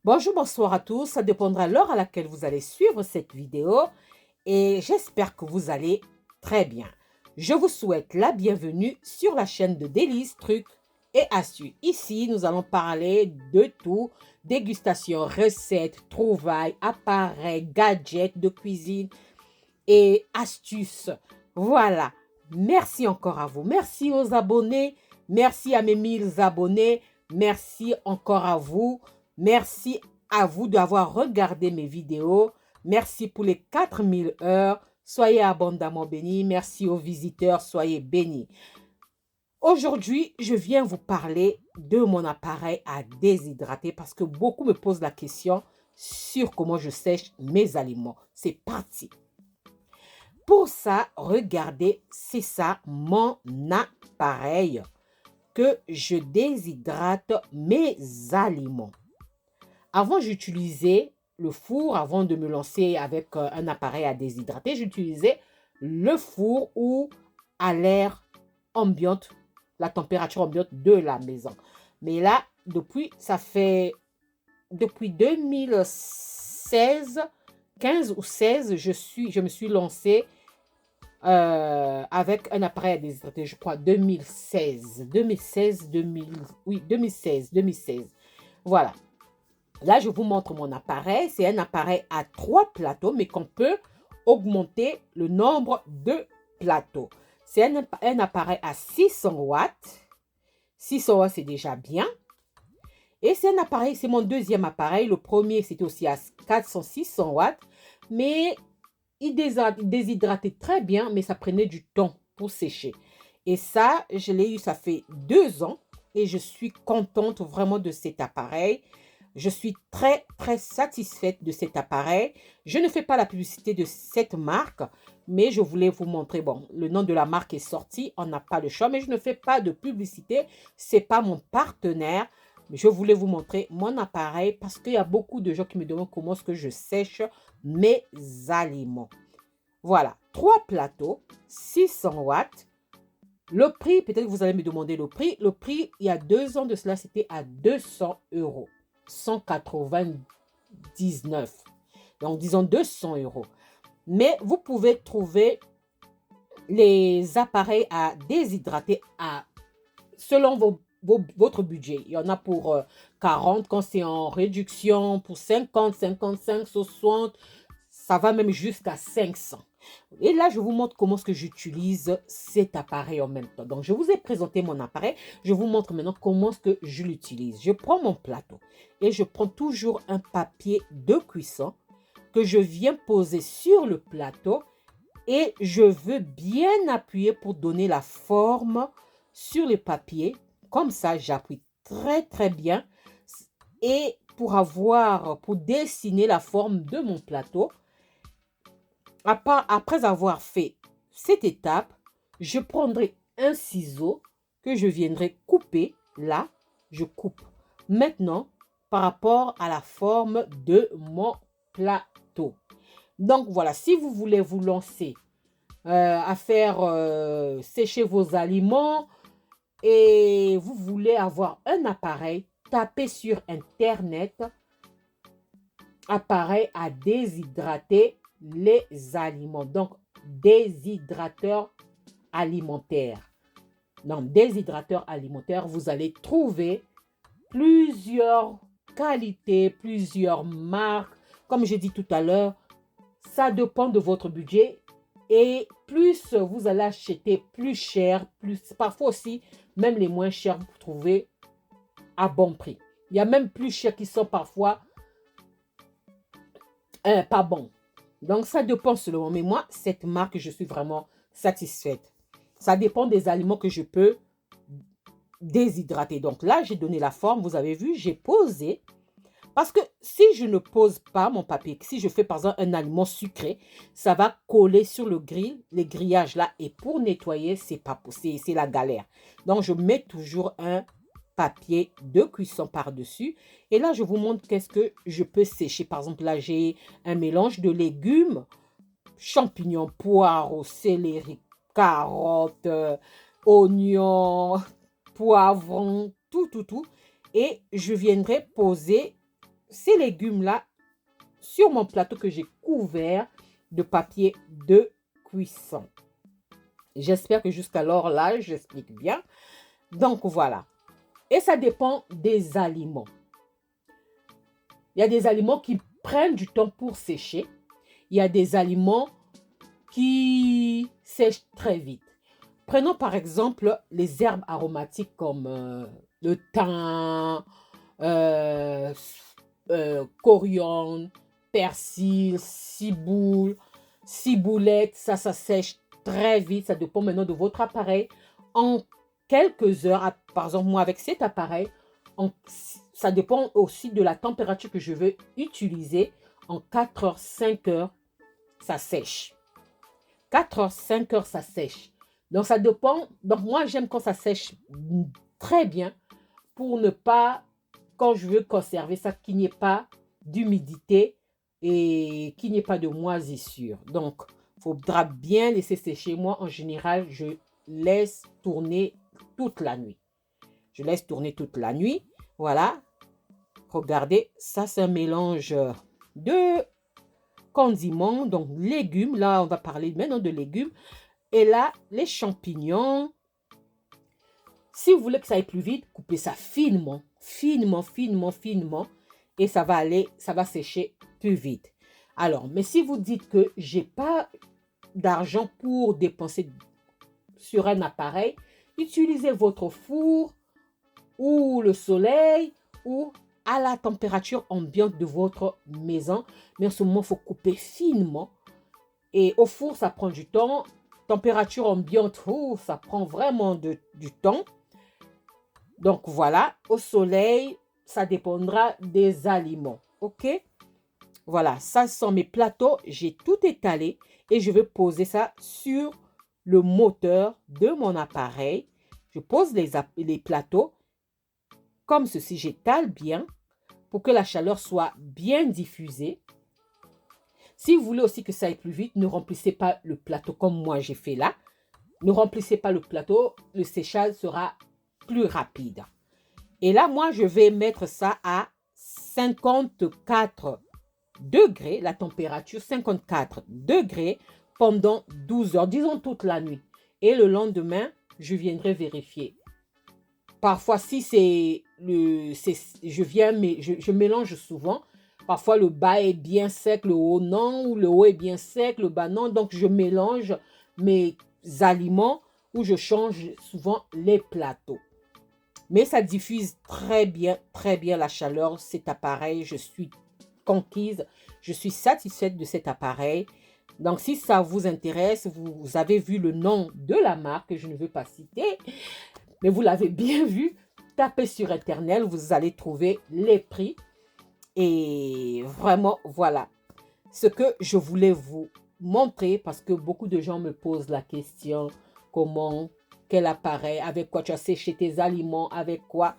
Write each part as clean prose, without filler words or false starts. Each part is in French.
Bonjour, bonsoir à tous. Ça dépendra de l'heure à laquelle vous allez suivre cette vidéo et j'espère que vous allez très bien. Je vous souhaite la bienvenue sur la chaîne de Délices, Trucs et Astuces. Ici, nous allons parler de tout, dégustation, recettes, trouvailles, appareils, gadgets de cuisine et astuces. Voilà. Merci encore à vous. Merci aux abonnés. Merci à mes 1000 abonnés. Merci encore à vous. Merci à vous d'avoir regardé mes vidéos. Merci pour les 4000 heures. Soyez abondamment bénis. Merci aux visiteurs. Soyez bénis. Aujourd'hui, je viens vous parler de mon appareil à déshydrater parce que beaucoup me posent la question sur comment je sèche mes aliments. C'est parti. Pour ça, regardez, c'est ça mon appareil que je déshydrate mes aliments. Avant, j'utilisais le four. Avant de me lancer avec un appareil à déshydrater, j'utilisais le four ou à l'air ambiante, la température ambiante de la maison. Mais là, depuis 2016, 15 ou 16, je me suis lancée avec un appareil à déshydrater, je crois 2016. Voilà. Là, je vous montre mon appareil. C'est un appareil à 3 plateaux, mais qu'on peut augmenter le nombre de plateaux. C'est un appareil à 600 watts. 600 watts, c'est déjà bien. Et c'est un appareil, c'est mon deuxième appareil. Le premier, c'était aussi à 400-600 watts. Mais il déshydratait très bien, mais ça prenait du temps pour sécher. Et ça, je l'ai eu, ça fait 2 ans. Et je suis contente vraiment de cet appareil. Je suis très, très satisfaite de cet appareil. Je ne fais pas la publicité de cette marque, mais je voulais vous montrer. Bon, le nom de la marque est sorti, on n'a pas le choix, mais je ne fais pas de publicité. Ce n'est pas mon partenaire. Je voulais vous montrer mon appareil parce qu'il y a beaucoup de gens qui me demandent comment est-ce que je sèche mes aliments. Voilà, 3 plateaux, 600 watts. Le prix, peut-être que vous allez me demander le prix. Le prix, il y a 2 ans de cela, c'était à 200 euros. 199. Donc, disons 200 euros. Mais vous pouvez trouver les appareils à déshydrater selon votre budget. Il y en a pour 40 quand c'est en réduction, pour 50, 55, 60. Ça va même jusqu'à 500. Et là, je vous montre comment est-ce que j'utilise cet appareil en même temps. Donc, je vous ai présenté mon appareil. Je vous montre maintenant comment est-ce que je l'utilise. Je prends mon plateau et je prends toujours un papier de cuisson que je viens poser sur le plateau et je veux bien appuyer pour donner la forme sur le papier. Comme ça, j'appuie très, très bien et pour dessiner la forme de mon plateau. Après avoir fait cette étape, je prendrai un ciseau que je viendrai couper. Là, je coupe. Maintenant, par rapport à la forme de mon plateau. Donc, voilà, si vous voulez vous lancer à faire sécher vos aliments et vous voulez avoir un appareil, tapez sur Internet appareil à déshydrater les aliments. Donc, déshydrateur alimentaire. Donc, déshydrateur alimentaire, vous allez trouver plusieurs qualités, plusieurs marques. Comme j'ai dit tout à l'heure, ça dépend de votre budget. Et plus vous allez acheter plus cher, parfois aussi, même les moins chers, vous trouvez à bon prix. Il y a même plus chers qui sont parfois pas bon. Donc, ça dépend selon. Mais moi, cette marque, je suis vraiment satisfaite. Ça dépend des aliments que je peux déshydrater. Donc là, j'ai donné la forme. Vous avez vu, j'ai posé. Parce que si je ne pose pas mon papier, si je fais par exemple un aliment sucré, ça va coller sur le grill, les grillages là. Et pour nettoyer, c'est pas possible, c'est la galère. Donc, je mets toujours un papier de cuisson par-dessus. Et là, je vous montre qu'est-ce que je peux sécher. Par exemple, là, j'ai un mélange de légumes, champignons, poireaux, céleri, carottes, oignons, poivrons, tout. Et je viendrai poser ces légumes-là sur mon plateau que j'ai couvert de papier de cuisson. J'espère que jusqu'alors là, j'explique bien. Donc voilà. Et ça dépend des aliments. Il y a des aliments qui prennent du temps pour sécher. Il y a des aliments qui sèchent très vite. Prenons par exemple les herbes aromatiques comme le thym, euh, coriandre, persil, ciboulette. Ça sèche très vite. Ça dépend maintenant de votre appareil. En quelques heures, par exemple, moi avec cet appareil, ça dépend aussi de la température que je veux utiliser. En 4 heures, 5 heures, ça sèche. 4 heures, 5 heures, ça sèche. Donc, ça dépend. Donc, moi, j'aime quand ça sèche très bien pour ne pas, quand je veux conserver ça, qu'il n'y ait pas d'humidité et qu'il n'y ait pas de moisissure. Donc, il faudra bien laisser sécher. Moi, en général, je laisse tourner toute la nuit. Je laisse tourner toute la nuit. Voilà. Regardez, ça, c'est un mélange de condiments, donc légumes. Là, on va parler maintenant de légumes. Et là, les champignons. Si vous voulez que ça aille plus vite, coupez ça finement, finement, finement, finement. Et ça va aller, ça va sécher plus vite. Alors, mais si vous dites que j'ai pas d'argent pour dépenser sur un appareil, utilisez votre four ou le soleil ou à la température ambiante de votre maison. Mais en ce moment, il faut couper finement. Et au four, ça prend du temps. Température ambiante, ça prend vraiment du temps. Donc voilà, au soleil, ça dépendra des aliments. OK? Voilà, ça sont mes plateaux. J'ai tout étalé et je vais poser ça sur le moteur de mon appareil. Je pose les plateaux comme ceci. J'étale bien pour que la chaleur soit bien diffusée. Si vous voulez aussi que ça aille plus vite, ne remplissez pas le plateau comme moi j'ai fait là. Ne remplissez pas le plateau, le séchage sera plus rapide. Et là, moi, je vais mettre ça à 54 degrés, la température 54 degrés pendant 12 heures, disons toute la nuit. Et le lendemain, je viendrai vérifier. Parfois, si c'est je mélange souvent. Parfois, le bas est bien sec, le haut non, ou le haut est bien sec, le bas non. Donc, je mélange mes aliments ou je change souvent les plateaux. Mais ça diffuse très bien la chaleur. Cet appareil, je suis conquise. Je suis satisfaite de cet appareil. Donc, si ça vous intéresse, vous avez vu le nom de la marque que je ne veux pas citer, mais vous l'avez bien vu. Tapez sur Internet, vous allez trouver les prix. Et vraiment, voilà ce que je voulais vous montrer parce que beaucoup de gens me posent la question, comment, quel appareil, avec quoi tu as séché tes aliments, avec quoi.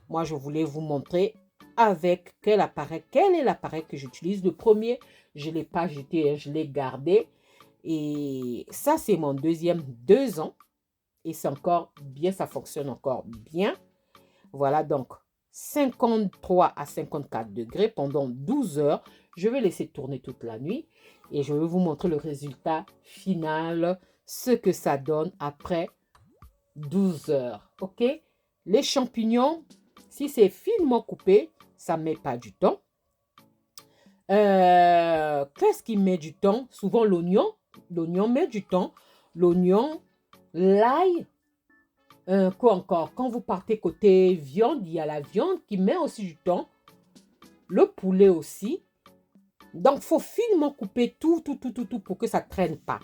Moi, je voulais vous montrer avec quel appareil, quel est l'appareil que j'utilise. Le premier, je ne l'ai pas jeté, je l'ai gardé. Et ça, c'est mon deuxième 2 ans. Et c'est encore bien, ça fonctionne encore bien. Voilà, donc 53 à 54 degrés pendant 12 heures. Je vais laisser tourner toute la nuit et je vais vous montrer le résultat final, ce que ça donne après 12 heures. OK? Les champignons, si c'est finement coupé, ça ne met pas du temps. Qu'est-ce qui met du temps? Souvent l'oignon. L'oignon met du temps. L'oignon, l'ail. Quoi encore? Quand vous partez côté viande, il y a la viande qui met aussi du temps. Le poulet aussi. Donc, il faut finement couper tout pour que ça ne traîne pas.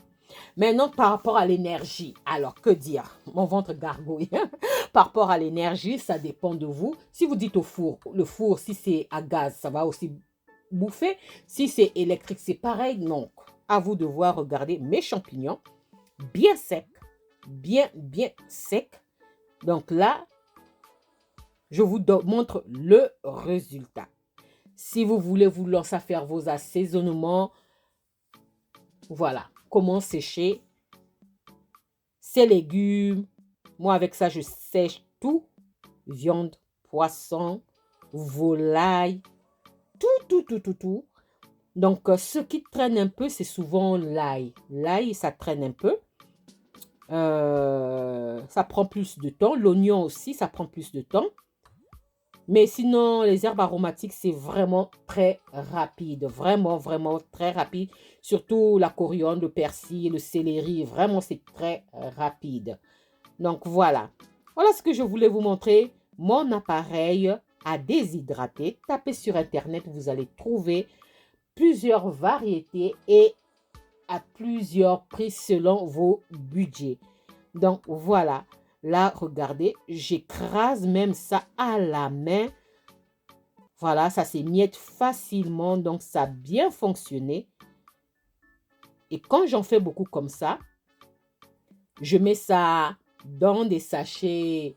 Maintenant, par rapport à l'énergie, alors que dire? Mon ventre gargouille. Par rapport à l'énergie, ça dépend de vous. Si vous dites au four, le four, si c'est à gaz, ça va aussi bouffer. Si c'est électrique, c'est pareil. Donc, à vous de voir, regarder mes champignons bien secs, bien secs. Donc là, je vous montre le résultat. Si vous voulez vous lancer à faire vos assaisonnements, voilà, comment sécher ces légumes. Moi, avec ça, je sèche tout. Viande, poisson, volaille, tout. Donc, ce qui traîne un peu, c'est souvent l'ail. L'ail, ça traîne un peu. Ça prend plus de temps. L'oignon aussi, ça prend plus de temps. Mais sinon, les herbes aromatiques, c'est vraiment très rapide. Vraiment, vraiment très rapide. Surtout la coriandre, le persil, le céleri. Vraiment, c'est très rapide. Donc, voilà. Voilà ce que je voulais vous montrer. Mon appareil à déshydrater. Tapez sur Internet, vous allez trouver plusieurs variétés et à plusieurs prix selon vos budgets. Donc, voilà. Là, regardez, j'écrase même ça à la main. Voilà, ça s'émiette facilement. Donc, ça a bien fonctionné. Et quand j'en fais beaucoup comme ça, je mets ça dans des sachets,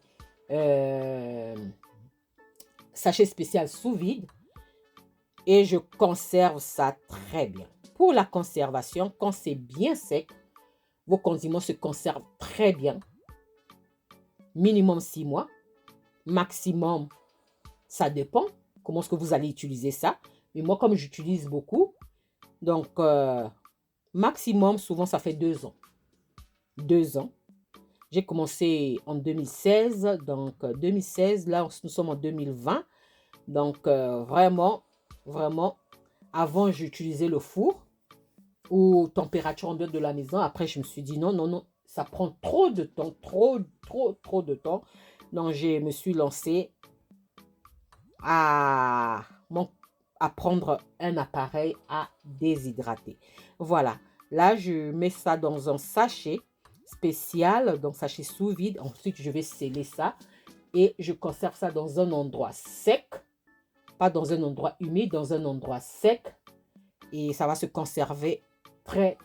sachets spéciaux sous vide. Et je conserve ça très bien. Pour la conservation, quand c'est bien sec, vos condiments se conservent très bien. Minimum 6 mois. Maximum, ça dépend comment est-ce que vous allez utiliser ça. Mais moi, comme j'utilise beaucoup, donc maximum, souvent, ça fait 2 ans. 2 ans. J'ai commencé en 2016. Donc, 2016, là, nous sommes en 2020. Donc, vraiment, avant, j'utilisais le four ou température ambiante de la maison. Après, je me suis dit non, ça prend trop de temps, trop de temps. Donc, je me suis lancée à prendre un appareil à déshydrater. Voilà. Là, je mets ça dans un sachet spécial, donc sachet sous vide. Ensuite, je vais sceller ça et je conserve ça dans un endroit sec, pas dans un endroit humide, dans un endroit sec. Et ça va se conserver très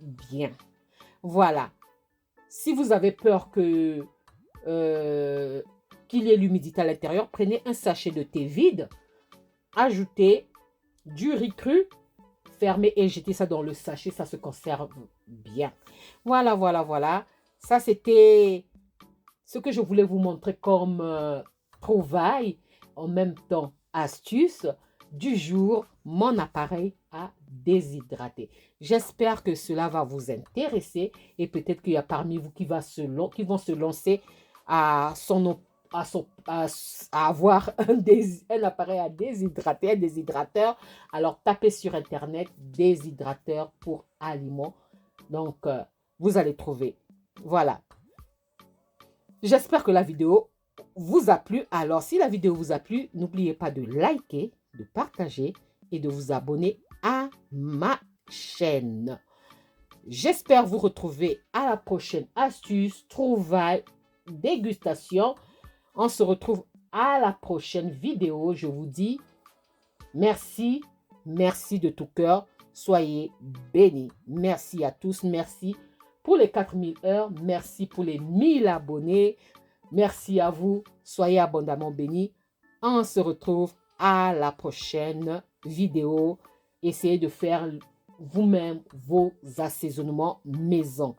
bien. Voilà. Si vous avez peur que qu'il y ait l'humidité à l'intérieur, prenez un sachet de thé vide, ajoutez du riz cru, fermez et jetez ça dans le sachet, ça se conserve bien. Voilà. Ça, c'était ce que je voulais vous montrer comme trouvaille, en même temps astuce du jour, mon appareil à déshydrater. J'espère que cela va vous intéresser et peut-être qu'il y a parmi vous qui vont se lancer à avoir un appareil à déshydrater, un déshydrateur. Alors, tapez sur Internet déshydrateur pour aliments. Donc, vous allez trouver. Voilà. J'espère que la vidéo vous a plu. Alors, si la vidéo vous a plu, n'oubliez pas de liker, de partager et de vous abonner à ma chaîne. J'espère vous retrouver à la prochaine astuce, trouvaille, dégustation. On se retrouve à la prochaine vidéo. Je vous dis merci de tout cœur. Soyez bénis. Merci à tous. Merci pour les 4000 heures. Merci pour les 1000 abonnés. Merci à vous. Soyez abondamment bénis. On se retrouve à la prochaine vidéo. Essayez de faire vous-même vos assaisonnements maison.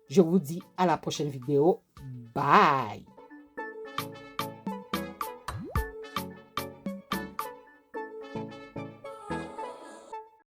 Je vous dis à la prochaine vidéo. Bye!